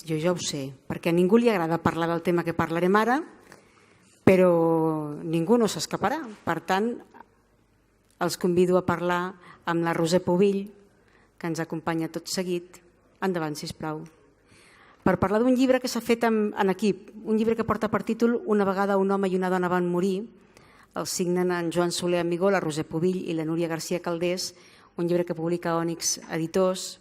Jo ja ho sé, perquè a ningú li agrada parlar del tema que parlarem ara, però ningú no s'escaparà. Per tant, els convido a parlar amb la Roser Pubill, que ens acompanya tot seguit. Endavant, sisplau. Per parlar d'un llibre que s'ha fet en equip, un llibre que porta per títol Una vegada un home i una dona van morir. El signen en Joan Soler Amigó, la Roser Pubill i la Núria García Caldés, un llibre que publica Ònix Editors,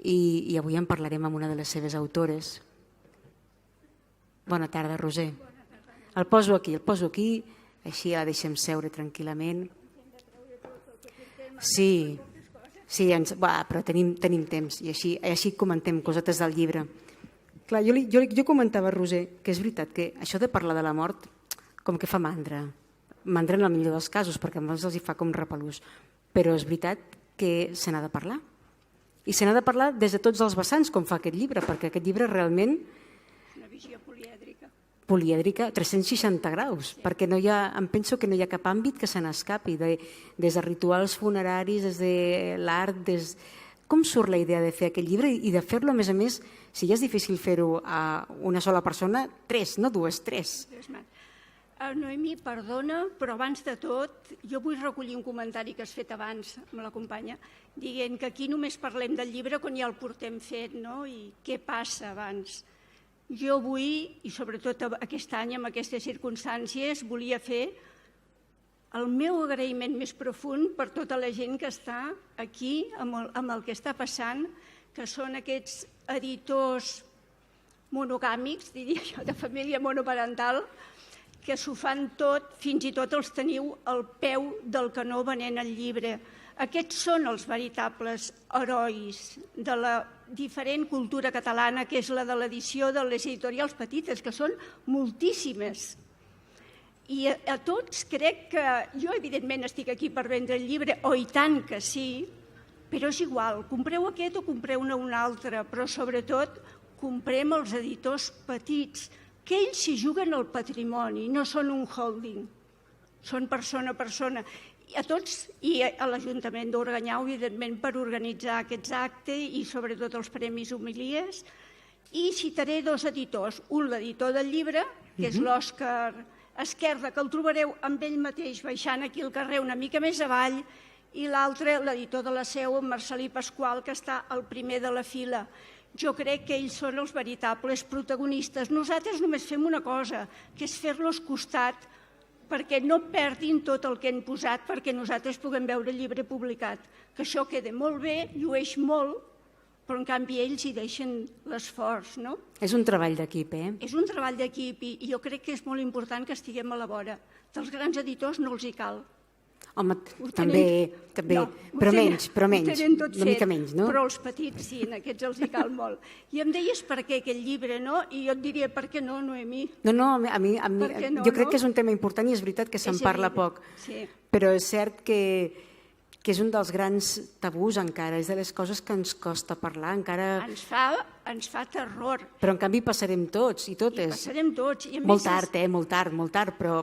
i avui en parlarem amb una de les seves autores. Bona tarda, Roser. El poso aquí, així la deixem seure tranquil·lament. Sí, però tenim temps i així comentem cosetes del llibre. Clar, jo comentava, Roser, que és veritat que això de parlar de la mort com que fa mandra. Mandra en el millor dels casos, perquè a molts els hi fa com repelús. Però és veritat que se n'ha de parlar. I se n'ha de parlar des de tots els vessants, com fa aquest llibre, perquè aquest llibre realment... Una visió polièdrica. Polièdrica, 360 graus, perquè em penso que no hi ha cap àmbit que se n'escapi, des de rituals funeraris, des de l'art, Com surt la idea de fer aquest llibre i de fer-lo, a més, si ja és difícil fer-ho a una sola persona, 3, no 2, 3. Noemí, perdona, però abans de tot jo vull recollir un comentari que has fet abans amb la companya, dient que aquí només parlem del llibre quan ja el portem fet, no? I què passa abans. Jo vull, i sobretot aquest any, amb aquestes circumstàncies, volia fer el meu agraïment més profund per tota la gent que està aquí amb el que està passant, que són aquests editors monogàmics, diria jo, de família monoparental, que s'ho fan tot, fins i tot els teniu al peu del canó venent el llibre. Aquests són els veritables herois de la diferent cultura catalana, que és la de l'edició de les editorials petites, que són moltíssimes. I a tots crec que... Jo, evidentment, estic aquí per vendre el llibre, o i tant que sí, però és igual, compreu aquest o compreu-ne un altre, però sobretot comprem els editors petits, que ells s'hi juguen el patrimoni, no són un holding, són persona a persona. A tots, i a l'Ajuntament d'Organyà, evidentment, per organitzar aquests actes i sobretot els Premis Homilies. I citaré 2 editors, un l'editor del llibre, que és l'Òscar Esquerda, que el trobareu amb ell mateix baixant aquí al carrer una mica més avall, i l'altre, l'editor de la Seu, en Marcelí Pasqual, que està al primer de la fila. Jo crec que ells són els veritables protagonistes. Nosaltres només fem una cosa, que és fer-los costat perquè no perdin tot el que han posat perquè nosaltres puguem veure el llibre publicat. Que això queda molt bé, llueix molt, però en canvi ells hi deixen l'esforç, no? És un treball d'equip, eh? És un treball d'equip i jo crec que és molt important que estiguem a la vora. Dels grans editors no els hi cal. Home, també, però menys, una mica menys, no? Però els petits sí, en aquests els hi cal molt. I em deies per què aquest llibre, no? I jo et diria, per què no, Noemí? No, a mi jo crec que és un tema important i és veritat que se'n parla poc, però és cert que és un dels grans tabús encara, és de les coses que ens costa parlar, encara... Ens fa terror. Però en canvi passarem tots i totes. I passarem tots. Molt tard, però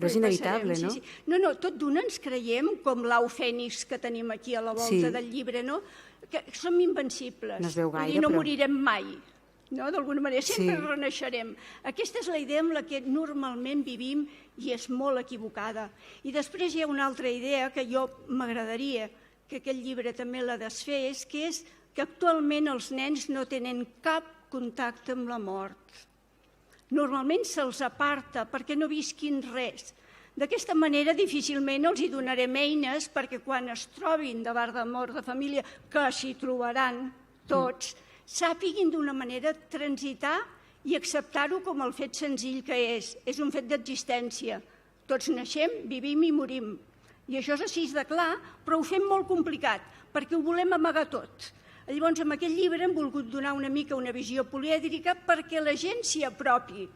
és inevitable, no? No, tot d'una ens creiem, com l'au fènix que tenim aquí a la volta del llibre, no? Que som invencibles. No es veu gaire, però... I no morirem mai. D'alguna manera, sempre renaixerem. Aquesta és la idea amb la que normalment vivim i és molt equivocada. I després hi ha una altra idea que jo m'agradaria que aquest llibre també la desfés, que és que actualment els nens no tenen cap contacte amb la mort. Normalment se'ls aparta perquè no visquin res. D'aquesta manera difícilment els hi donarem eines perquè quan es trobin davant de mort de família, que s'hi trobaran tots, sàpiguin d'una manera transitar i acceptar-ho com el fet senzill que és. És un fet d'existència. Tots naixem, vivim i morim. I això és així de clar, però ho fem molt complicat, perquè ho volem amagar tot. Llavors, amb aquest llibre hem volgut donar una mica una visió polièdrica perquè la gent s'hi apropi.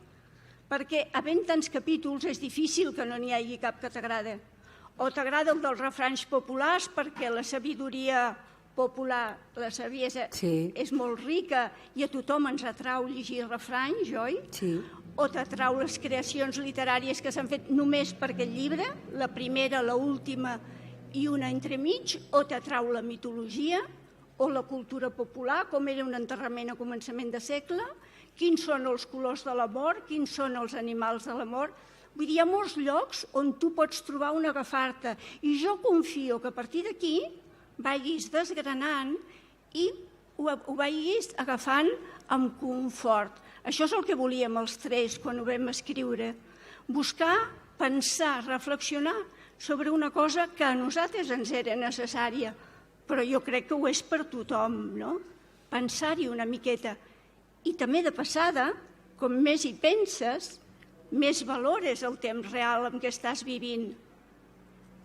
Perquè, havent tants capítols, és difícil que no n'hi hagi cap que t'agrada. O t'agrada el dels refranys populars perquè la sabidoria popular, la saviesa, és molt rica i a tothom ens atrau llegir refranys, oi? Sí. O t'atrau les creacions literàries que s'han fet només per aquest llibre, la primera, l'última i una entremig, o t'atrau la mitologia, o la cultura popular, com era un enterrament a començament de segle, quins són els colors de la mort, quins són els animals de la mort. Vull dir, hi ha molts llocs on tu pots trobar un agafar-te. I jo confio que a partir d'aquí vagis desgranant i ho vagis agafant amb confort. Això és el que volíem els tres quan ho vam escriure. Buscar, pensar, reflexionar sobre una cosa que a nosaltres ens era necessària, però jo crec que ho és per tothom, no? Pensar-hi una miqueta. I també de passada, com més hi penses, més valores el temps real en què estàs vivint.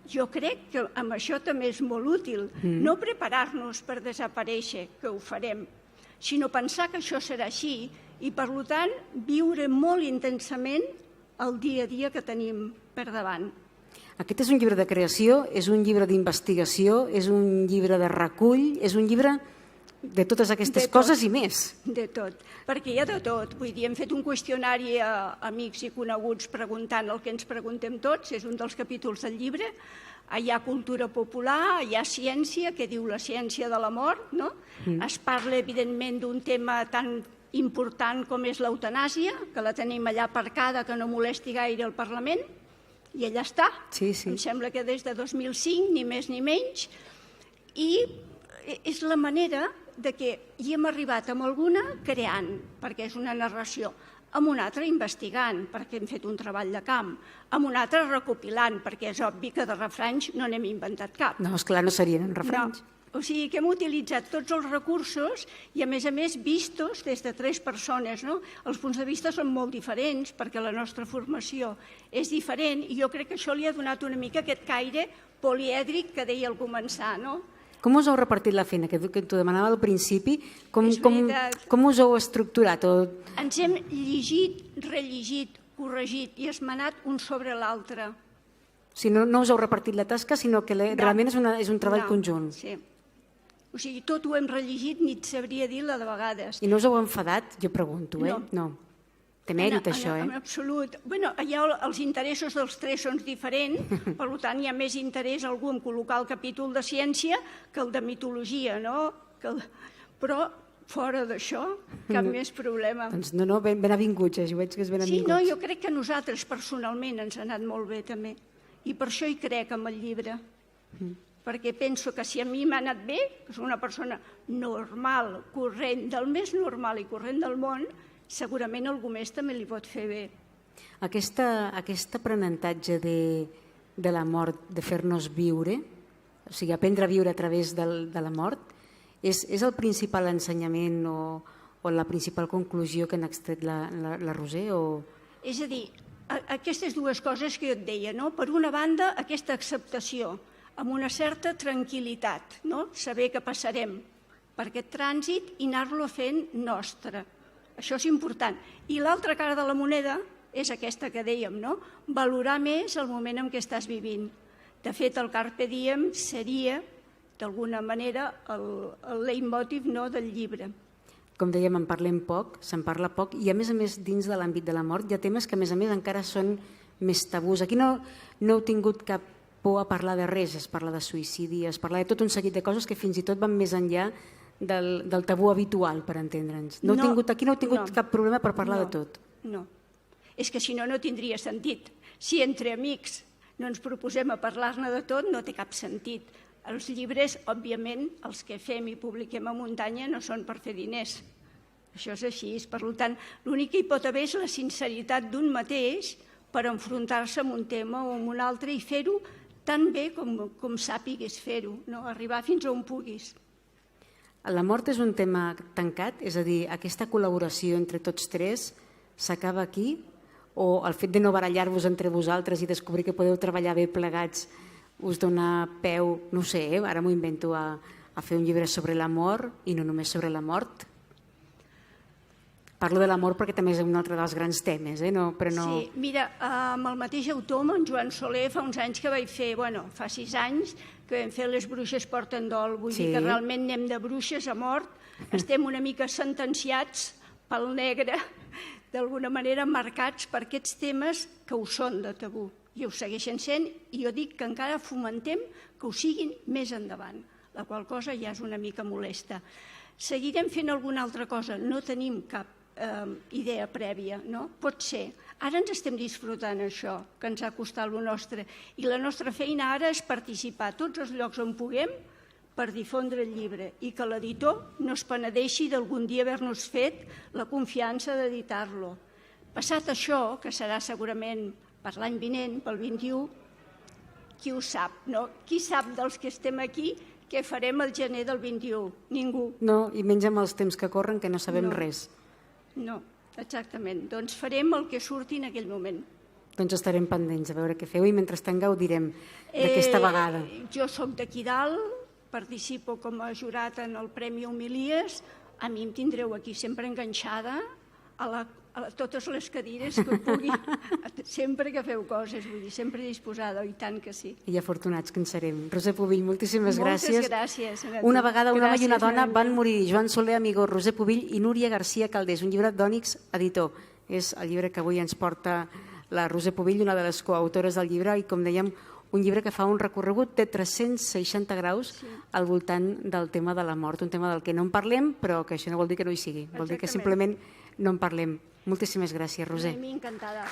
Jo crec que amb això també és molt útil. No preparar-nos per desaparèixer, que ho farem, sinó pensar que això serà així i, per tant, viure molt intensament el dia a dia que tenim per davant. Aquest és un llibre de creació, és un llibre d'investigació, és un llibre de recull, és un llibre de totes aquestes coses i més. De tot, perquè hi ha de tot. Vull dir, hem fet un qüestionari a amics i coneguts preguntant el que ens preguntem tots, és un dels capítols del llibre. Hi ha cultura popular, hi ha ciència, que diu la ciència de la mort, no? Es parla, evidentment, d'un tema tan important com és l'eutanàsia, que la tenim allà aparcada, que no molesti gaire el Parlament, i allà està. Sí. Em sembla que des de 2005, ni més ni menys, i és la manera de que hi hem arribat amb alguna creant, perquè és una narració, amb una altra investigant, perquè hem fet un treball de camp, amb una altra recopilant, perquè és obvi que de refranys no n'hem inventat cap. No, esclar, no serien refranys. No. O sigui que hem utilitzat tots els recursos i, a més, vistos des de tres persones. No? Els punts de vista són molt diferents perquè la nostra formació és diferent i jo crec que això li ha donat una mica aquest caire polièdric que deia al començar, no? Com us heu repartit la feina? Que t'ho demanava al principi. Com us heu estructurat? Ens hem llegit, rellegit, corregit i esmenat un sobre l'altre. O sigui, no us heu repartit la tasca, sinó que realment és un treball conjunt. Sí. O sigui, tot ho hem rellegit, ni et sabria dir la de vegades. I no us heu enfadat? Jo pregunto, No. Té mèrit, això, En absolut. Bé, els interessos dels tres són diferents, per tant, hi ha més interès algú en col·locar el capítol de ciència que el de mitologia, no? Però fora d'això, cap més problema. Doncs no, ben avinguts, jo veig que és ben avinguts. Sí, no, jo crec que a nosaltres personalment ens ha anat molt bé, també. I per això hi crec amb el llibre. Perquè penso que si a mi m'ha anat bé, que soc una persona normal, corrent, del més normal i corrent del món, segurament algú més també li pot fer bé. Aquest aprenentatge de la mort, de fer-nos viure, o sigui, aprendre a viure a través de la mort, és el principal ensenyament o la principal conclusió que n'ha extret la Roser? És a dir, aquestes dues coses que jo et deia, no? Per una banda, aquesta acceptació, amb una certa tranquil·litat, no? Saber que passarem per aquest trànsit i anar-lo fent nostre. Això és important. I l'altra cara de la moneda és aquesta que dèiem, no? Valorar més el moment en què estàs vivint. De fet, el Carpe Diem seria, d'alguna manera, el leitmotiv del llibre. Com dèiem, en parlem poc, se'n parla poc, i a més, dins de l'àmbit de la mort, hi ha temes que, a més, encara són més tabús. Aquí no heu tingut cap por a parlar de res, es parla de suïcidi, es parla de tot un seguit de coses que fins i tot van més enllà del tabú habitual, per entendre'ns. Aquí no heu tingut cap problema per parlar de tot. No. És que si no, no tindria sentit. Si entre amics no ens proposem a parlar-ne de tot, no té cap sentit. Els llibres, òbviament, els que fem i publiquem a muntanya no són per fer diners. Això és així. Per tant, l'únic que hi pot haver és la sinceritat d'un mateix per enfrontar-se amb un tema o amb un altre i fer-ho tan bé com sàpigues fer-ho, arribar fins on puguis. La mort és un tema tancat? És a dir, aquesta col·laboració entre tots tres s'acaba aquí? O el fet de no barallar-vos entre vosaltres i descobrir que podeu treballar bé plegats us dona peu, no ho sé, ara m'ho invento, a fer un llibre sobre l'amor i no només sobre la mort? Parlo de l'amor perquè també és un altre dels grans temes, però no... Sí, mira, amb el mateix autor, amb en Joan Soler, fa uns anys que vaig fer, fa 6 anys, que vam fer Les bruixes porten dol, vull dir que realment anem de bruixes a mort, estem una mica sentenciats pel negre, d'alguna manera marcats per aquests temes que ho són de tabú, i ho segueixen sent, i jo dic que encara fomentem que ho siguin més endavant. la qual cosa ja és una mica molesta. Seguirem fent alguna altra cosa, no tenim cap idea prèvia, no? Pot ser. Ara ens estem disfrutant això, que ens ha costat el nostre, i la nostra feina ara és participar a tots els llocs on puguem per difondre el llibre i que l'editor no es penedeixi d'algun dia haver-nos fet la confiança d'editar-lo. Passat això, que serà segurament per l'any vinent, pel 21, qui ho sap, no? Qui sap dels que estem aquí què farem el gener del 21? Ningú. No, i menys amb els temps que corren, que no sabem res. No, exactament. Doncs farem el que surti en aquell moment. Doncs estarem pendents a veure què feu i mentrestant gaudirem d'aquesta vegada. Jo sóc d'aquí dalt, participo com a jurat en el Premi Homilies, a mi em tindreu aquí sempre enganxada a totes les cadires que pugui, sempre que feu coses, vull dir, sempre disposada, i tant que sí. I afortunats que en serem. Roser Pubill, moltíssimes gràcies. Moltes gràcies. Una vegada un home i una dona van morir, Joan Soler Amigó, Roser Pubill i Núria García Caldés, un llibre d'Ònix Editor. És el llibre que avui ens porta la Roser Pubill, una de les coautores del llibre, i com dèiem, un llibre que fa un recorregut de 360 graus al voltant del tema de la mort, un tema del que no en parlem, però que això no vol dir que no hi sigui, vol dir que simplement no en parlem. Moltíssimes gràcies, Roser. A mi encantada.